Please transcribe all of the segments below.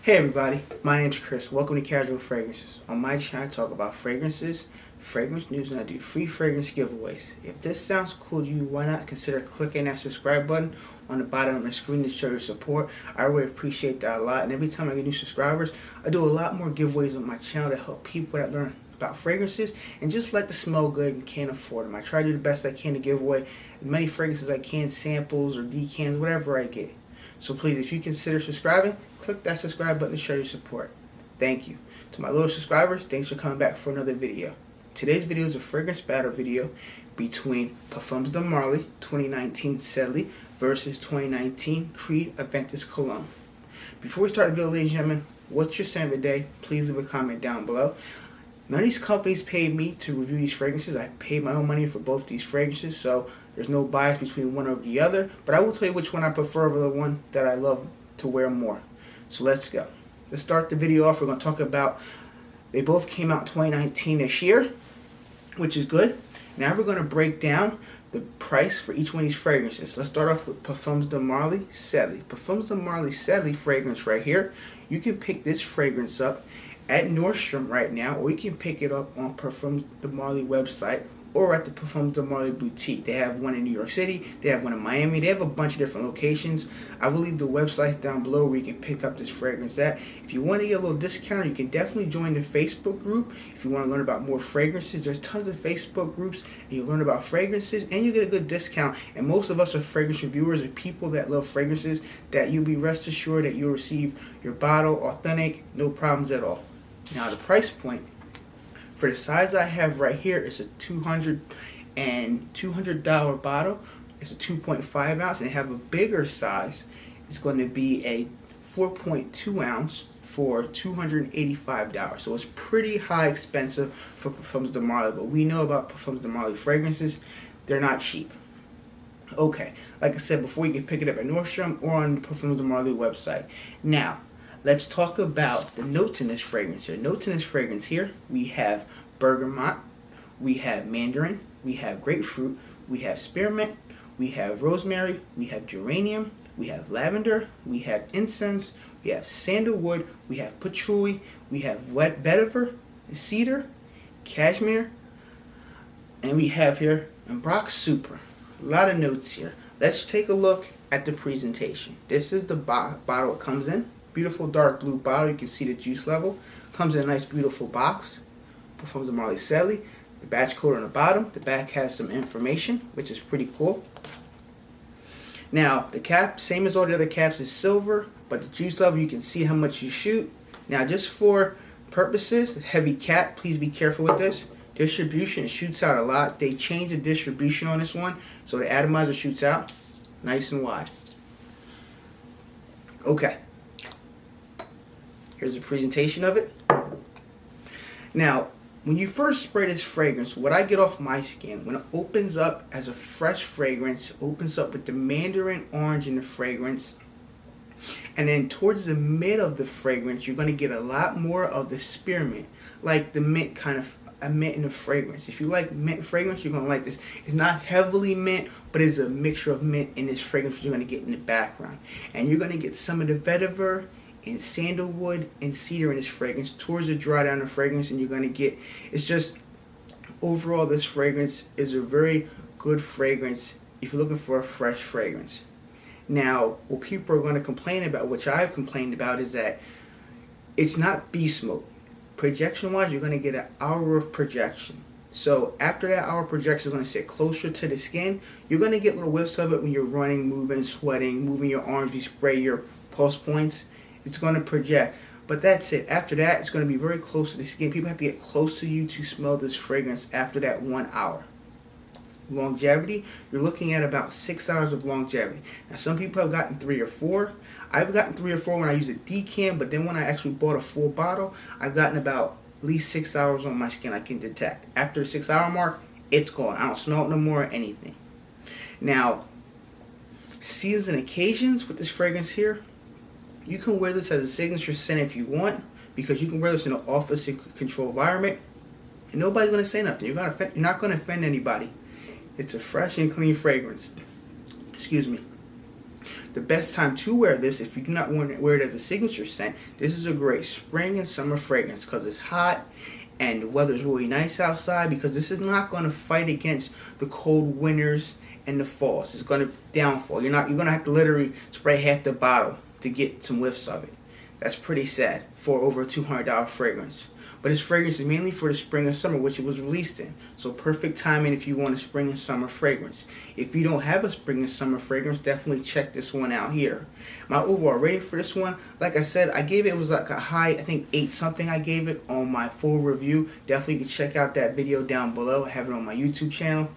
Hey everybody, my name's Chris. Welcome to Casual Fragrances. On my channel I talk about fragrances, fragrance news, and I do free fragrance giveaways. If this sounds cool to you, why not consider clicking that subscribe button on the bottom of the screen to show your support. I really appreciate that a lot, and every time I get new subscribers, I do a lot more giveaways on my channel to help people that learn about fragrances and just like to smell good and can't afford them. I try to do the best I can to give away as many fragrances as I can, samples or decants, whatever I get. So please, if you consider subscribing, click that subscribe button to show your support. Thank you. To my loyal subscribers, thanks for coming back for another video. Today's video is a fragrance battle video between Parfums de Marly 2019 Sedley versus 2019 Creed Aventus Cologne. Before we start the video, ladies and gentlemen, what's your scent of the day? Please leave a comment down below. None of these companies paid me to review these fragrances. I paid my own money for both these fragrances, so there's no bias between one over the other. But I will tell you which one I prefer over the one that I love to wear more. So let's go. Let's start the video off. We're going to talk about, they both came out 2019 this year, which is good. Now we're going to break down the price for each one of these fragrances. Let's start off with Parfums de Marly Sedley. Parfums de Marly Sedley fragrance right here. You can pick this fragrance up at Nordstrom right now, or you can pick it up on Parfums de Marly website or at the Parfums de Marly boutique. They have one in New York City, they have one in Miami, they have a bunch of different locations. I will leave the websites down below where you can pick up this fragrance at. If you want to get a little discount, you can definitely join the Facebook group. If you want to learn about more fragrances, there's tons of Facebook groups, and you learn about fragrances and you get a good discount. And most of us are fragrance reviewers and people that love fragrances, that you'll be rest assured that you'll receive your bottle authentic, no problems at all. Now the price point for the size I have right here is a $200 bottle. It's a 2.5 ounce, and they have a bigger size. It's going to be a 4.2 ounce for $285. So it's pretty high expensive for Parfums de Marly, but we know about Parfums de Marly fragrances. They're not cheap. Okay, like I said before, you can pick it up at Nordstrom or on the Parfums de Marly website. Now, let's talk about the notes in this fragrance here. Notes in this fragrance here, we have bergamot, we have mandarin, we have grapefruit, we have spearmint, we have rosemary, we have geranium, we have lavender, we have incense, we have sandalwood, we have patchouli, we have vetiver, cedar, cashmere, and we have here Ambrox Super. A lot of notes here. Let's take a look at the presentation. This is the bottle it comes in. Beautiful dark blue bottle. You can see the juice level. Comes in a nice beautiful box. Parfums de Marly Sedley. The batch code on the bottom. The back has some information, which is pretty cool. Now the cap, same as all the other caps, is silver, but the juice level, you can see how much you shoot. Now just for purposes, heavy cap, please be careful with this. Distribution, it shoots out a lot. They changed the distribution on this one, so the atomizer shoots out nice and wide. Okay. Here's a presentation of it. Now, when you first spray this fragrance, what I get off my skin, when it opens up as a fresh fragrance, opens up with the mandarin orange in the fragrance, and then towards the mid of the fragrance, you're going to get a lot more of the spearmint, like the mint kind of a mint in the fragrance. If you like mint fragrance, you're going to like this. It's not heavily mint, but it's a mixture of mint in this fragrance which you're going to get in the background. And you're going to get some of the vetiver and sandalwood and cedar in this fragrance towards the dry down of fragrance, and you're going to get, it's just, overall this fragrance is a very good fragrance if you're looking for a fresh fragrance. Now, what people are going to complain about, which I've complained about, is that it's not bee smoke. Projection wise, you're going to get an hour of projection. So after that hour, projection is going to sit closer to the skin. You're going to get little whiffs of it when you're running, moving, sweating, moving your arms, you spray your pulse points. It's going to project, but that's it. After that, it's going to be very close to the skin. People have to get close to you to smell this fragrance after that 1 hour. Longevity, you're looking at about 6 hours of longevity. Now, some people have gotten 3 or 4. I've gotten 3 or 4 when I use a decant, but then when I actually bought a full bottle, I've gotten about at least 6 hours on my skin I can detect. After the 6 hour mark, it's gone. I don't smell it no more or anything. Now, seasons and occasions with this fragrance here, you can wear this as a signature scent if you want, because you can wear this in an office and control environment, and nobody's going to say nothing. You're not going to offend anybody. It's a fresh and clean fragrance. Excuse me. The best time to wear this, if you do not want to wear it as a signature scent, this is a great spring and summer fragrance because it's hot and the weather's really nice outside, because this is not going to fight against the cold winters and the falls. It's going to downfall. You're going to have to literally spray half the bottle to get some whiffs of it. That's pretty sad for over a $200 fragrance. But this fragrance is mainly for the spring and summer, which it was released in. So perfect timing if you want a spring and summer fragrance. If you don't have a spring and summer fragrance, definitely check this one out here. My overall rating for this one, like I said, I gave it was like a high, I think 8 something I gave it on my full review. Definitely you can check out that video down below. I have it on my YouTube channel.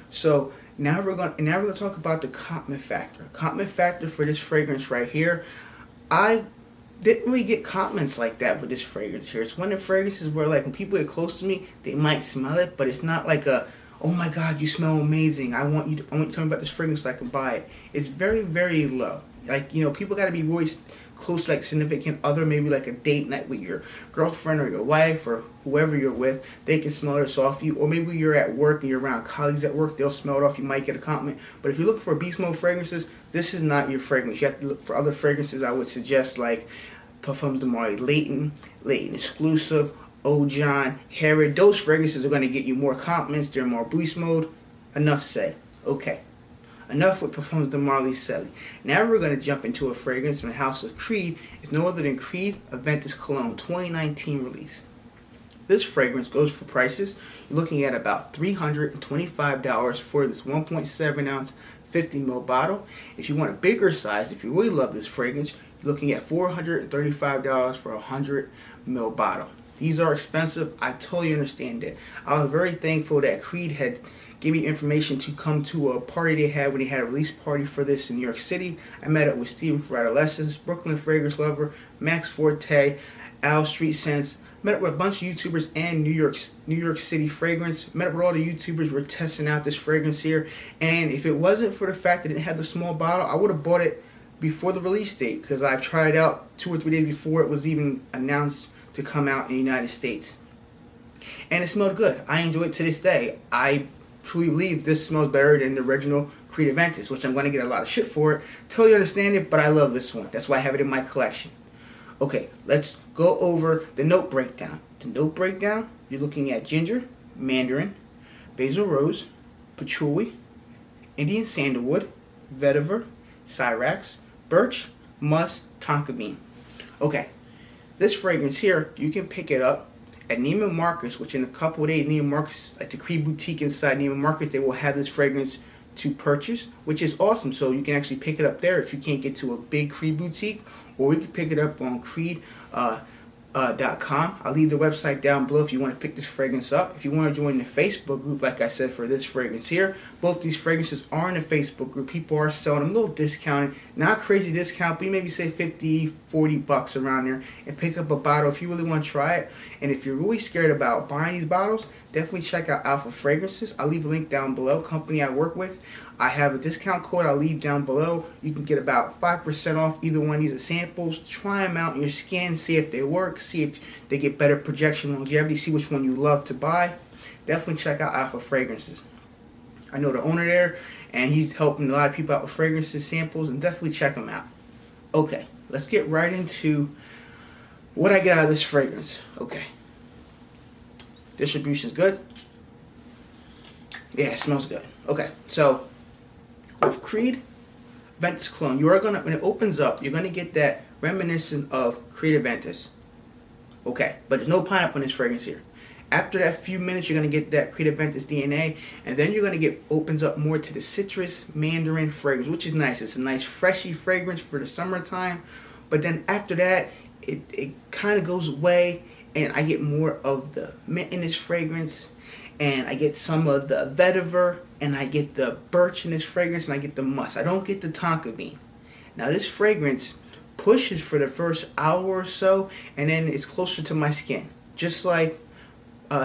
So now we're gonna talk about the compliment factor. Compliment factor for this fragrance right here. I didn't really get compliments like that with this fragrance here. It's one of the fragrances where, like, when people get close to me, they might smell it, but it's not like a, oh my god, you smell amazing, I want you to tell me about this fragrance so I can buy it. It's very, very low. Like, you know, people got to be really close to, like, significant other, maybe like a date night with your girlfriend or your wife or whoever you're with. They can smell this off you. Or maybe you're at work and you're around colleagues at work, they'll smell it off, you might get a compliment. But if you're looking for beast mode fragrances, this is not your fragrance. You have to look for other fragrances. I would suggest like Parfums de Marly Layton Exclusive, Old John, Harrod. Those fragrances are going to get you more compliments. They're more beast mode. Enough said. Okay. Enough with Parfums de Marly Sedley. Now we're going to jump into a fragrance from the house of Creed. It's no other than Creed Aventus Cologne 2019 release. This fragrance goes for prices. You're looking at about $325 for this 1.7 ounce 50 ml bottle. If you want a bigger size, if you really love this fragrance, you're looking at $435 for a 100 ml bottle. These are expensive. I totally understand that. I was very thankful that Creed had gave me information to come to a party they had when they had a release party for this in New York City. I met up with Steven from Adolescence, Brooklyn Fragrance Lover, Max Forte, Al Street Sense. Met up with a bunch of YouTubers and New York City Fragrance. Met up with all the YouTubers who were testing out this fragrance here. And if it wasn't for the fact that it had the small bottle, I would have bought it before the release date, because I've tried it out 2 or 3 days before it was even announced to come out in the United States. And it smelled good. I enjoy it to this day. I truly believe this smells better than the original Creed Aventus, which I'm going to get a lot of shit for it. Totally understand it, but I love this one. That's why I have it in my collection. Okay, let's go over the note breakdown. The note breakdown, you're looking at ginger, mandarin, basil rose, patchouli, Indian sandalwood, vetiver, syrax, birch, musk, tonka bean. Okay, this fragrance here, you can pick it up at Neiman Marcus, which in a couple of days, Neiman Marcus, at the Creed Boutique inside Neiman Marcus, they will have this fragrance to purchase, which is awesome. So you can actually pick it up there if you can't get to a big Creed boutique, or you can pick it up on Creed.com. I'll leave the website down below if you want to pick this fragrance up. If you want to join the Facebook group, like I said, for this fragrance here, both these fragrances are in the Facebook group. People are selling them a little discounted, not crazy discount, but you maybe say $50-$40 around there, and pick up a bottle if you really want to try it. And if you're really scared about buying these bottles, definitely check out Alpha Fragrances. I'll leave a link down below, company I work with. I have a discount code I'll leave down below. You can get about 5% off either one of these samples. Try them out in your skin, see if they work, see if they get better projection, longevity, see which one you love to buy. Definitely check out Alpha Fragrances. I know the owner there, and he's helping a lot of people out with fragrances, samples, and definitely check him out. Okay, let's get right into what I get out of this fragrance. Okay. Distribution's good. Yeah, it smells good. Okay, so with Creed Aventus Cologne, you are gonna, when it opens up, you're gonna get that reminiscent of Creed Aventus. Okay, but there's no pineapple in this fragrance here. After that few minutes, you're gonna get that Creed Aventus DNA, and then you're gonna get, opens up more to the citrus mandarin fragrance, which is nice. It's a nice freshy fragrance for the summertime. But then after that, it kind of goes away, and I get more of the mint in this fragrance, and I get some of the vetiver, and I get the birch in this fragrance, and I get the musk. I don't get the tonka bean. Now this fragrance pushes for the first hour or so, and then it's closer to my skin, just like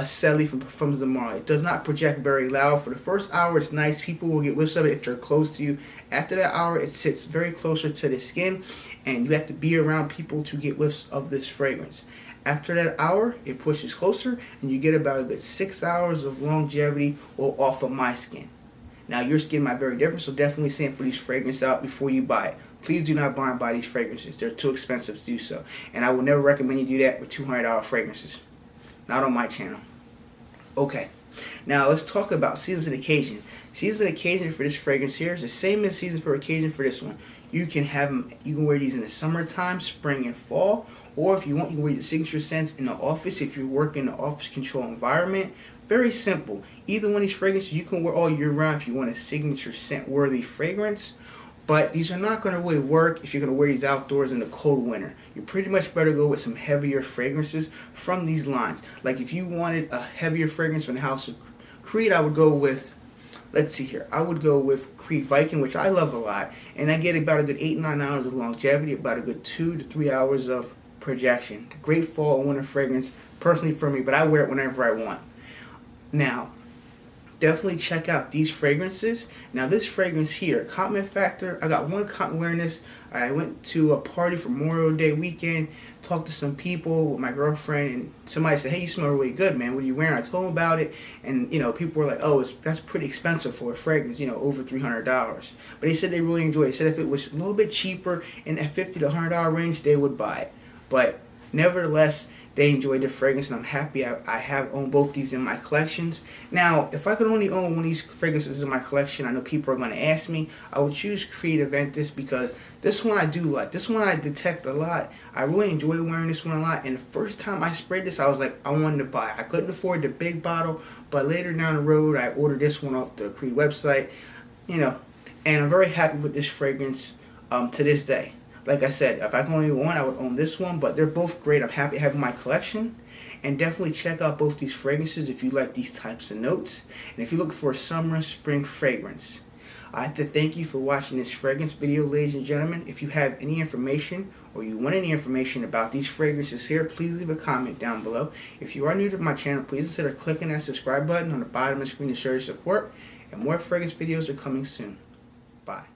Sedley from Parfums de Marly. It does not project very loud. For the first hour, it's nice. People will get whiffs of it if they're close to you. After that hour, it sits very closer to the skin, and you have to be around people to get whiffs of this fragrance. After that hour, it pushes closer, and you get about a good 6 hours of longevity off of my skin. Now, your skin might be very different, so definitely sample these fragrances out before you buy it. Please do not buy these fragrances. They're too expensive to do so. And I will never recommend you do that with $200 fragrances. Not on my channel. Okay. Now, let's talk about seasons and occasion. Season and occasion for this fragrance here is the same as season for occasion for this one. You can have them, you can wear these in the summertime, spring, and fall. Or if you want, you can wear your signature scents in the office if you work in the office control environment. Very simple. Either one of these fragrances you can wear all year round if you want a signature scent worthy fragrance. But these are not going to really work if you're going to wear these outdoors in the cold winter. You pretty much better go with some heavier fragrances from these lines. Like if you wanted a heavier fragrance from the House of Creed, I would go with, let's see here, I would go with Creed Viking, which I love a lot. And I get about a good 8-9 hours of longevity, about a good 2 to 3 hours of projection. Great fall and winter fragrance, personally for me, but I wear it whenever I want. Now, definitely check out these fragrances. Now, this fragrance here, compliment factor, I got one compliment wearing this. I went to a party for Memorial Day weekend, talked to some people with my girlfriend, and somebody said, hey, you smell really good, man. What are you wearing? I told them about it, and, people were like, oh, that's pretty expensive for a fragrance, over $300. But they said they really enjoyed it. They said if it was a little bit cheaper in that $50 to $100 range, they would buy it. But nevertheless, they enjoyed the fragrance, and I'm happy I have owned both these in my collections. Now, if I could only own one of these fragrances in my collection, I know people are going to ask me, I would choose Creed Aventus because this one I do like. This one I detect a lot. I really enjoy wearing this one a lot, and the first time I sprayed this, I was like, I wanted to buy it. I couldn't afford the big bottle, but later down the road, I ordered this one off the Creed website, and I'm very happy with this fragrance to this day. Like I said, if I could only own one, I would own this one, but they're both great. I'm happy having my collection. And definitely check out both these fragrances if you like these types of notes. And if you're looking for a summer, spring fragrance. I'd like to thank you for watching this fragrance video, ladies and gentlemen. If you have any information or you want any information about these fragrances here, please leave a comment down below. If you are new to my channel, please consider clicking that subscribe button on the bottom of the screen to show your support. And more fragrance videos are coming soon. Bye.